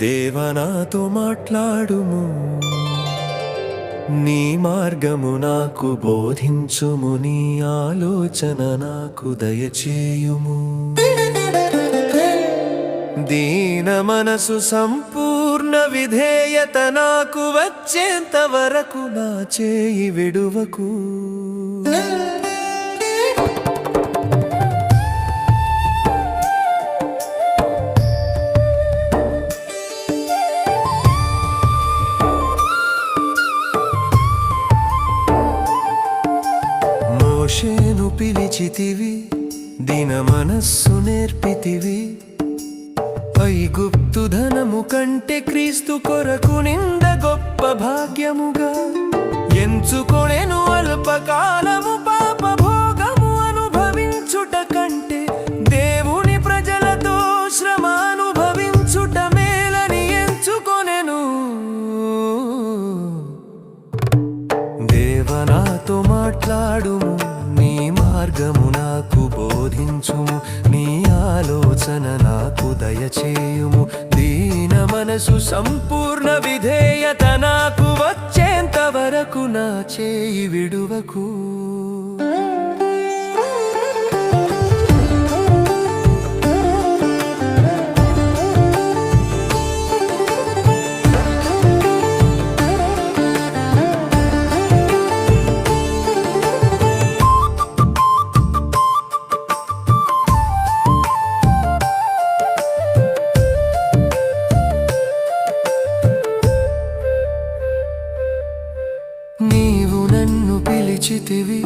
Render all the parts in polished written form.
దేవా నాతో మాట్లాడుము, నీ మార్గము నాకు బోధించుము, నీ ఆలోచన నాకు దయచేయుము. దీన మనసు సంపూర్ణ విధేయత నాకు వచ్చేంత వరకు నా చేయి విడువకు. మోషేను పిలిచితివి, దీన మనస్సు నేర్పితివి. ఐగుప్తు ధనము కంటే క్రీస్తు కొరకు నింద గొప్ప భాగ్యముగా ఎంచుకొనెను. అల్పకాలము పాప భోగము అనుభవించుట కంటే దేవుని ప్రజలతో శ్రమ అనుభవించుట మేలని ఎంచుకొనెను. దేవా నాతో మాట్లాడుము, నీ మార్గము నాకు బోధించుము, నీ ఆలోచన నాకు దయచేయుము. దీన మనసు సంపూర్ణ విధేయత నాకు వచ్చేంత వరకు నా చేయి విడువకు. నీవు నన్ను పిలిచితివి,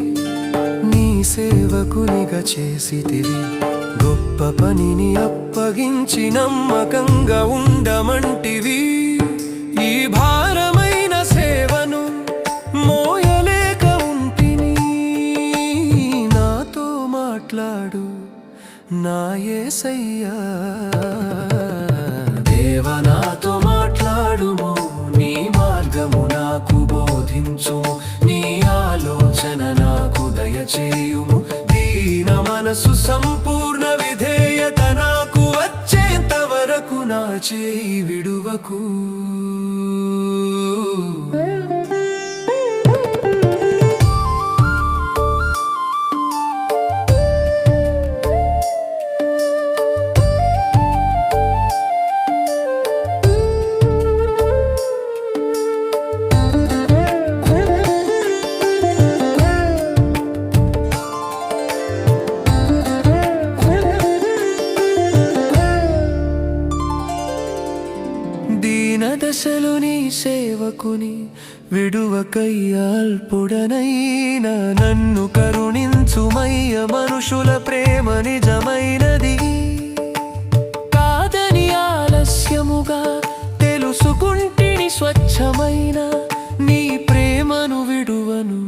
నీ సేవకునిగా చేసితివి. గొప్ప పనిని అప్పగించి నమ్మకంగా ఉండమంటివి. ఈ భారమైన సేవను మోయలేక ఉంటిని. నాతో మాట్లాడు నా యేసయ్యా. దేవా నాతో మాట్లాడుము, నీ మార్గము నాకు బోధించుము, నీ ఆలోచన నాకు దయచేయుము. దీన మనసు సంపూర్ణ విధేయత నాకు వచ్చేంత వరకు నా చేయి విడువకు. దీన దశలు నీ సేవకుని విడువకయ్యాల్పుడనైనా నన్ను కరుణించుమయ్య. మనుషుల ప్రేమ నిజమైనది కాదని ఆలస్యముగా తెలుసుకుంటిని. స్వచ్ఛమైన నీ ప్రేమను విడువను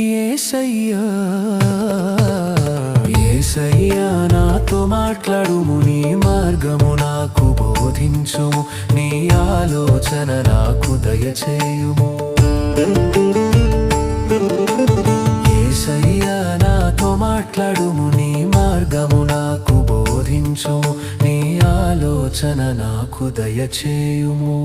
యేసయ్యా. యేసయ్యా నాతో మాట్లాడుము, నీ మార్గము నాకు బోధించుము, నీ ఆలోచన నాకు దయచేయుము. యేసయ్యా నాతో మాట్లాడుము, నీ మార్గము నాకు బోధించుము, నీ ఆలోచన నాకు దయచేయుము.